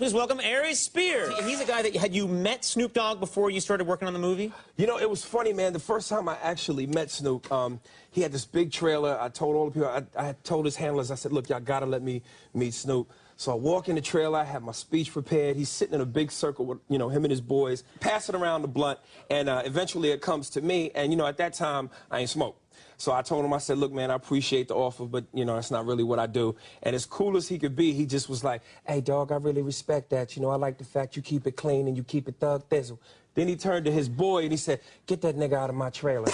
Please welcome Aries Spears. He's a guy that had you met Snoop Dogg before you started working on the movie? You know, it was funny, man. The first time I actually met Snoop, he had this big trailer. I told all the people, I had told his handlers, I said, look, y'all gotta let me meet Snoop. So I walk in the trailer, I have my speech prepared. He's sitting in a big circle with, you know, him and his boys, passing around the blunt, and eventually it comes to me, and, you know, at that time, I ain't smoked. So I told him, I said, look, man, I appreciate the offer, but, you know, that's not really what I do. And as cool as he could be, he just was like, hey, dog, I really respect that. You know, I like the fact you keep it clean and you keep it thug thizzle. Then he turned to his boy and he said, get that nigga out of my trailer.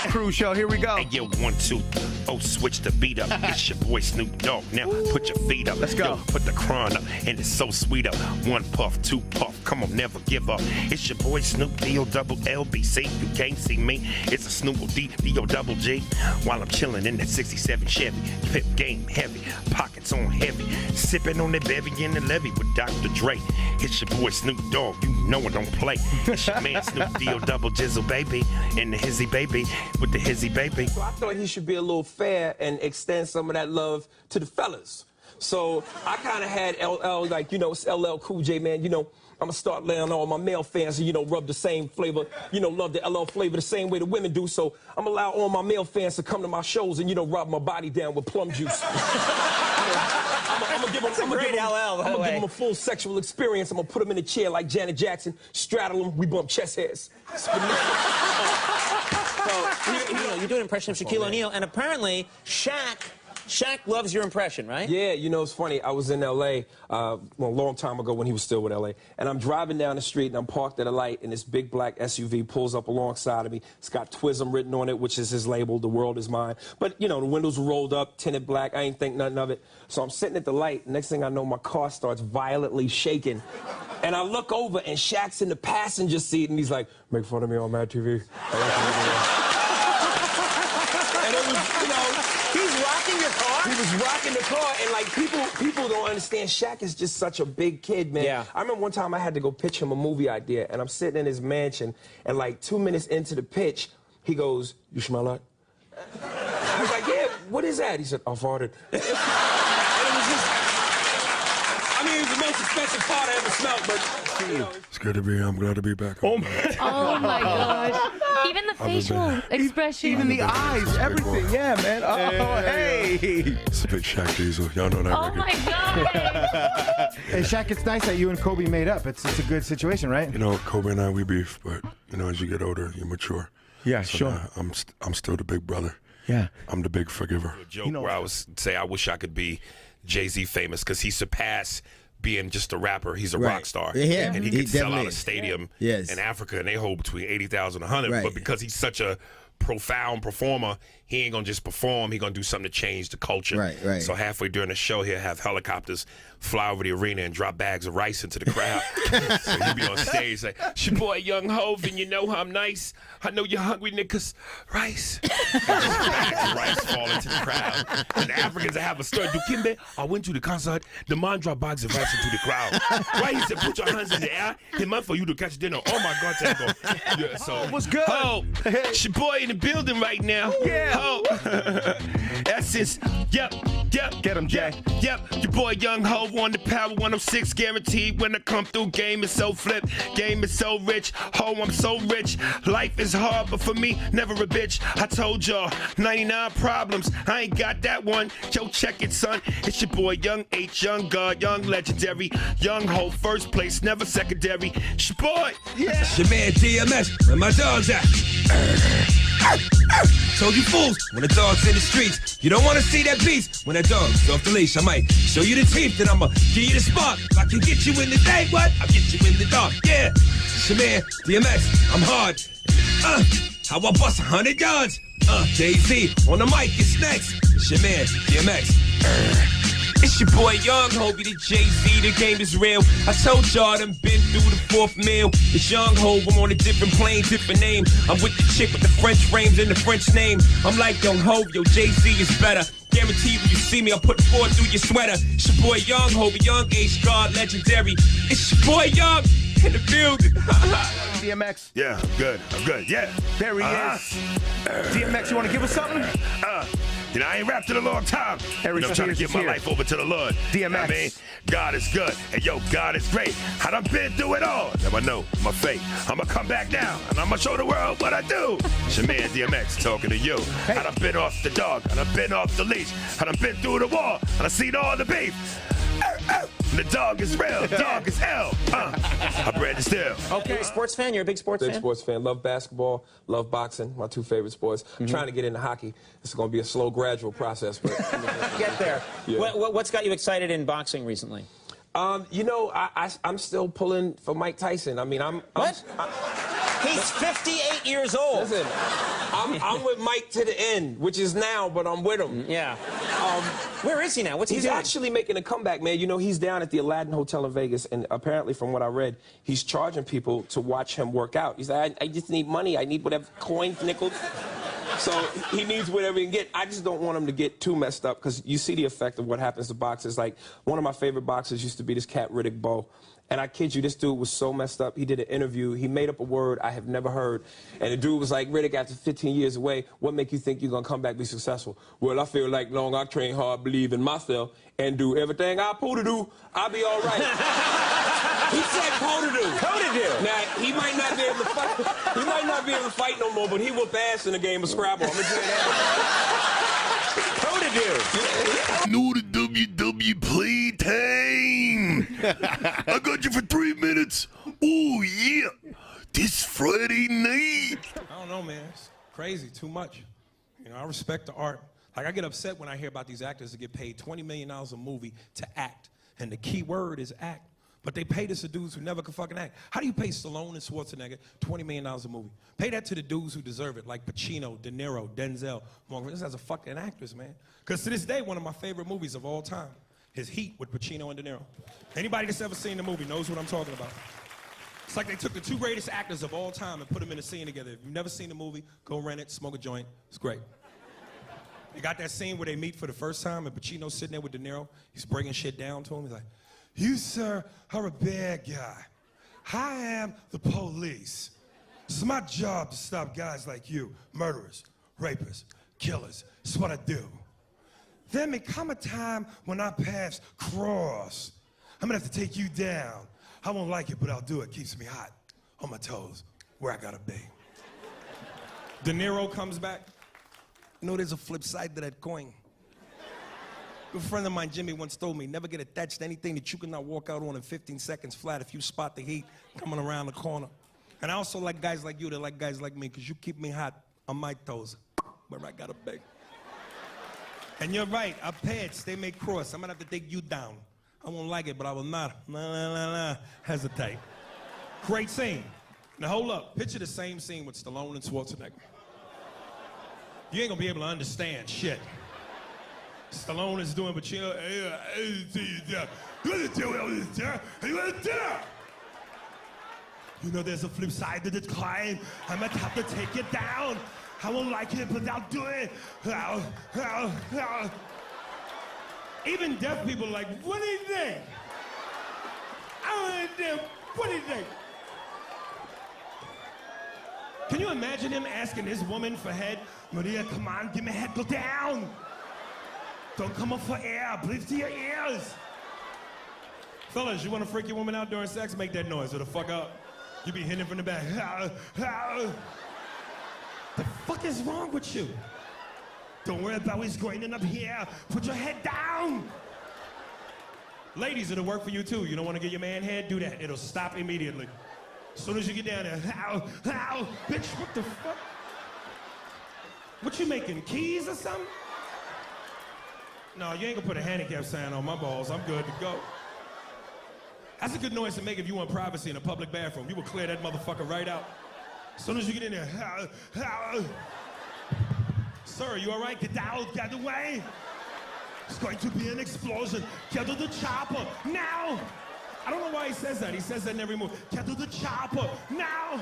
Cruise show, here we go. Hey, yo, 1, 2, oh, switch the beat up. It's your boy Snoop Dogg. Now put your feet up. Let's go. Yo, put the crown up, and it's so sweet up. 1 puff, 2 puff. Come on, never give up. It's your boy Snoop D-O-double-L-B-C. You can't see me. It's a Snoop D-O-double-G. While I'm chilling in that 67 Chevy. Pip game heavy, pockets on heavy. Sipping on that bevy in the levee with Dr. Dre. It's your boy Snoop Dogg. You know I don't play. It's your man Snoop D-O-double-jizzle, baby. And the hizzy baby. With the hizzy baby. So I thought he should be a little fair and extend some of that love to the fellas. So I kind of had LL, like, you know, it's LL Cool J, man. You know, I'm going to start letting all my male fans, you know, rub the same flavor, you know, love the LL flavor the same way the women do. So I'm going to allow all my male fans to come to my shows and, you know, rub my body down with plum juice. I'm going to give them a full sexual experience. I'm going to put them in a chair like Janet Jackson, straddle them, we bump chest hairs. So, you know, you do an impression of Shaquille O'Neal, and apparently Shaq loves your impression, right? Yeah, you know, it's funny. I was in L.A. A long time ago when he was still with L.A., and I'm driving down the street, and I'm parked at a light, and this big black SUV pulls up alongside of me. It's got Twism written on it, which is his label, The World Is Mine. But, you know, the windows were rolled up, tinted black. I ain't think nothing of it. So I'm sitting at the light. Next thing I know, my car starts violently shaking. And I look over, and Shaq's in the passenger seat, and he's like, make fun of me on Mad TV. And it was, you know... He's rocking your car? He was rocking the car, and like people don't understand. Shaq is just such a big kid, man. Yeah. I remember one time I had to go pitch him a movie idea, and I'm sitting in his mansion, and like 2 minutes into the pitch, he goes, "You smell that?" I was like, "Yeah, what is that?" He said, "I farted." And it was just, I mean, it was the most expensive fart I ever smelled, but. You know, it's good to be here. I'm glad to be back. Oh my gosh. Even the facial expression. Even the eyes, everything. Yeah, man. Oh, hey. It's a big Shaq Diesel. Y'all know that record. Oh, my God. Hey, Shaq, it's nice that you and Kobe made up. It's a good situation, right? You know, Kobe and I, we beef, but, you know, as you get older, you mature. Yeah, so sure. Now, I'm still the big brother. Yeah. I'm the big forgiver. A joke where I was say I wish I could be Jay-Z famous because he surpassed being just a rapper. He's a rock star. Yeah, and he could sell out a stadium in Africa, and they hold between 80,000 and 100. But because he's such a profound performer, he ain't gonna just perform. He gonna do something to change the culture. Right. So halfway during the show, he'll have helicopters fly over the arena and drop bags of rice into the crowd. So he'll be on stage like, "It's your boy Young Hov, and you know how I'm nice. I know you're hungry, niggas. Rice." And just bags of rice fall into the crowd. And the Africans have a story. Dukimbe, I went to the concert. The man dropped bags of rice into the crowd. Right? He said, "Put your hands in the air. He meant for you to catch dinner." Oh my God, Tango. Yeah, so what's good? Oh, it's your boy in the building right now. Yeah. Oh. Essence. Yep. Get him, Jay. Yep. Your boy Young Hov on the Power 106, guaranteed when I come through. Game is so flip, game is so rich. Ho, I'm so rich. Life is hard, but for me, never a bitch. I told y'all, 99 problems. I ain't got that one. Yo, check it, son. It's your boy Young H, Young God, Young Legendary, Young Hov, first place, never secondary. It's your boy. Yeah. It's your man DMS, where my dog's at. Told you fools, when the dog's in the streets, you don't want to see that beast. When that dog's off the leash, I might show you the teeth, then I'ma give you the spark. If I can get you in the day, what? I'll get you in the dark, yeah. It's your man, DMX, I'm hard. How I bust 100 yards? Jay-Z, on the mic, it's next. It's your man, DMX. It's your boy Young Hov, the Jay-Z, the game is real. I told y'all I done been through the 4th meal. It's Young Hov, I'm on a different plane, different name. I'm with the chick with the French frames and the French name. I'm like Young Hov, yo, Jay-Z is better. Guaranteed when you see me, I'll put 4 through your sweater. It's your boy Young Hov, Young H, God, legendary. It's your boy Young in the building. DMX. Yeah, I'm good. Yeah. There he is. DMX, you want to give us something? You know, I ain't rapped in a long time. Aries I'm trying to Spears give is my here. life over to the Lord. DMX. You know what I mean? God is good. And yo, God is great. I done been through it all. Now I know my fate. I'ma come back now, and I'ma show the world what I do. It's your man DMX talking to you. I done been off the dog. I done been off the leash. I done been through the wall. I done seen all the beef. The dog is real. Dog is hell. I bred the still. Okay. You're a sports fan? You're a big sports Big fan? sports fan. Love basketball. Love boxing. My two favorite sports. I'm trying to get into hockey. It's going to be a slow, gradual process, but Get there. Yeah. What's got you excited in boxing recently? You know, I'm still pulling for Mike Tyson. I mean, What? He's 58 years old. Listen, I'm with Mike to the end, which is now, but I'm with him. Yeah. Where is he now? What's he He's doing? actually making a comeback, man. You know, he's down at the Aladdin Hotel in Vegas, and apparently, from what I read, he's charging people to watch him work out. He's like, I just need money. I need whatever, coins, nickels. So he needs whatever he can get. I just don't want him to get too messed up, because you see the effect of what happens to boxers. Like, one of my favorite boxers used to be this cat Riddick Bowe. And I kid you, this dude was so messed up. He did an interview. He made up a word I have never heard. And the dude was like, Riddick, after 15 years away, what make you think you're going to come back and be successful? Well, I feel like long I train hard, believe in myself, and do everything I pull to do, I'll be all right. He said pull to do. Pull to do. Now, he might not be able to fight. He might not be able to fight no more, but he whoop ass in a game of Scrabble. I'm going to tell you that. Pull to do. Know the WW playtime. I got you for 3 minutes. Oh, yeah. This Friday night. I don't know, man. It's crazy, too much. You know, I respect the art. Like, I get upset when I hear about these actors that get paid $20 million a movie to act. And the key word is act. But they pay this to dudes who never could fucking act. How do you pay Stallone and Schwarzenegger $20 million a movie? Pay that to the dudes who deserve it, like Pacino, De Niro, Denzel, Morgan. This as a fucking actress, man. Because to this day, one of my favorite movies of all time is Heat with Pacino and De Niro. Anybody that's ever seen the movie knows what I'm talking about. It's like they took the two greatest actors of all time and put them in a scene together. If you've never seen the movie, go rent it, smoke a joint. It's great. You got that scene where they meet for the first time and Pacino's sitting there with De Niro. He's breaking shit down to him. He's like, you, sir, are a bad guy. I am the police. It's my job to stop guys like you, murderers, rapists, killers. It's what I do. There may come a time when our paths cross. I'm gonna have to take you down. I won't like it, but I'll do it. Keeps me hot, on my toes, where I gotta be. De Niro comes back. You know, there's a flip side to that coin. A good friend of mine, Jimmy, once told me, never get attached to anything that you cannot walk out on in 15 seconds flat if you spot the heat coming around the corner. And I also like guys like you that like guys like me, because you keep me hot on my toes, where I gotta be. And you're right, our paths, they may cross. I'm gonna have to take you down. I won't like it, but I will not hesitate. Great scene. Now hold up, picture the same scene with Stallone and Schwarzenegger. You ain't gonna be able to understand shit. Stallone is doing, but you know there's a flip side to the coin. I might have to take it down. I won't like it, but I'll do it. Even deaf people are like, what do you think? I don't know, what do you think? Can you imagine him asking his woman for head? Maria, come on, give me head, go down. Don't come up for air, breathe to your ears. Fellas, you want to freak your woman out during sex? Make that noise, or the fuck up. You be hitting from the back. The fuck is wrong with you? Don't worry about what's going on up here. Put your head down. Ladies, it'll work for you too. You don't want to get your man head? Do that. It'll stop immediately. As soon as you get down there, bitch, what the fuck? What you making, keys or something? No, you ain't gonna put a handicap sign on my balls. I'm good to go. That's a good noise to make if you want privacy in a public bathroom. You will clear that motherfucker right out. As soon as you get in there, sir, you all right? Get out, get away. It's going to be an explosion. Get to the chopper, now. I don't know why he says that. He says that in every movie. Get to the chopper, now.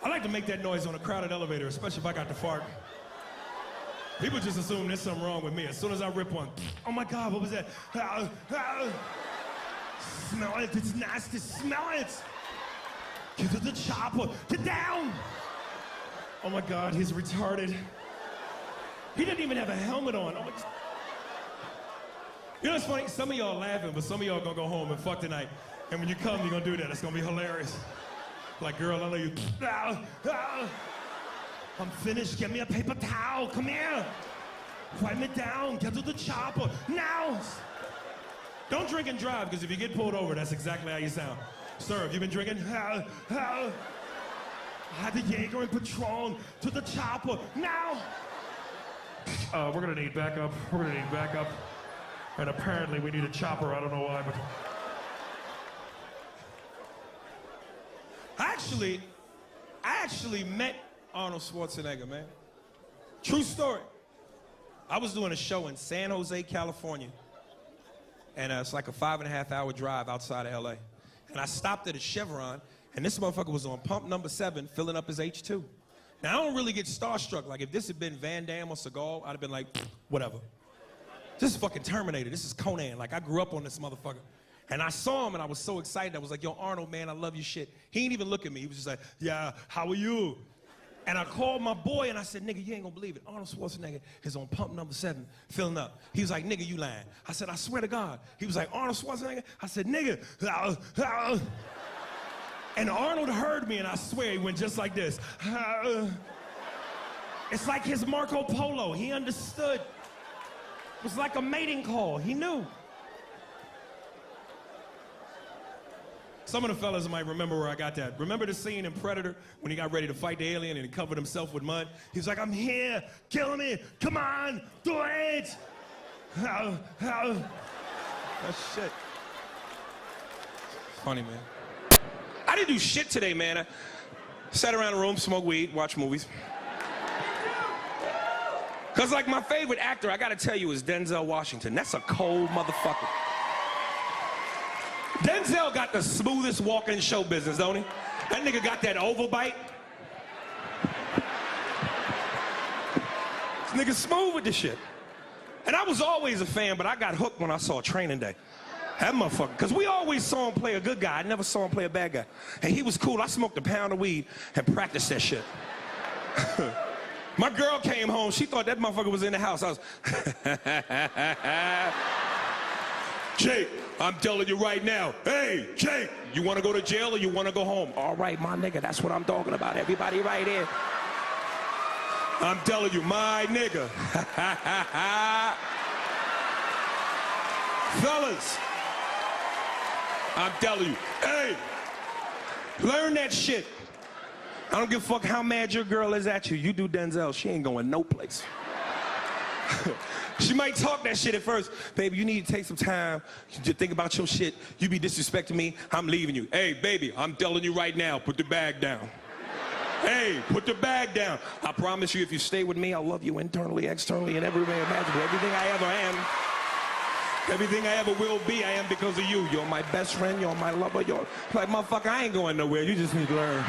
I like to make that noise on a crowded elevator, especially if I got to fart. People just assume there's something wrong with me. As soon as I rip one, oh my God, what was that? Smell it, it's nasty, smell it. Get to the chopper, get down. Oh my God, he's retarded. He didn't even have a helmet on. You know what's funny? Some of y'all laughing, but some of y'all gonna go home and fuck tonight. And when you come, you're gonna do that. It's gonna be hilarious. Like, girl, I know you. I'm finished. Get me a paper towel. Come here. Wipe me down. Get to the chopper. Now. Don't drink and drive, because if you get pulled over, that's exactly how you sound. Sir, have you been drinking? I had the Jaeger and Patron to the chopper. Now. We're gonna need backup. We're gonna need backup. And apparently we need a chopper. I don't know why, but. I actually met Arnold Schwarzenegger, man. True story. I was doing a show in San Jose, California. And it's like a 5.5-hour drive outside of LA. And I stopped at a Chevron, and this motherfucker was on pump number 7, filling up his H2. Now, I don't really get starstruck. Like, if this had been Van Damme or Seagal, I'd have been like, whatever. This is fucking Terminator. This is Conan. Like, I grew up on this motherfucker. And I saw him, and I was so excited. I was like, yo, Arnold, man, I love your shit. He didn't even look at me. He was just like, yeah, how are you? And I called my boy, and I said, nigga, you ain't gonna believe it. Arnold Schwarzenegger is on pump number 7, filling up. He was like, nigga, you lying. I said, I swear to God. He was like, Arnold Schwarzenegger? I said, nigga. And Arnold heard me, and I swear he went just like this. It's like his Marco Polo. He understood. It was like a mating call. He knew. Some of the fellas might remember where I got that. Remember the scene in Predator when he got ready to fight the alien and he covered himself with mud? He was like, I'm here, kill me, come on, do it. That shit. Funny, man. I didn't do shit today, man. I sat around the room, smoked weed, watched movies. Cause like my favorite actor, I gotta tell you, is Denzel Washington. That's a cold motherfucker. Denzel got the smoothest walk in show business, don't he? That nigga got that oval bite. This nigga smooth with this shit. And I was always a fan, but I got hooked when I saw Training Day. That motherfucker, because we always saw him play a good guy. I never saw him play a bad guy. And he was cool. I smoked a pound of weed and practiced that shit. My girl came home. She thought that motherfucker was in the house. I was... Jake, I'm telling you right now. Hey, Jake, you want to go to jail or you want to go home? All right, my nigga, that's what I'm talking about. Everybody right here. I'm telling you, my nigga. Fellas, I'm telling you, hey, learn that shit. I don't give a fuck how mad your girl is at you. You do Denzel, she ain't going no place. She might talk that shit at first. Baby, you need to take some time to think about your shit. You be disrespecting me, I'm leaving you. Hey, baby, I'm telling you right now, put the bag down. Hey, put the bag down. I promise you, if you stay with me, I'll love you internally, externally, and every way imaginable. Everything I ever am, everything I ever will be, I am because of you. You're my best friend, you're my lover, you're... Like, motherfucker, I ain't going nowhere. You just need to learn.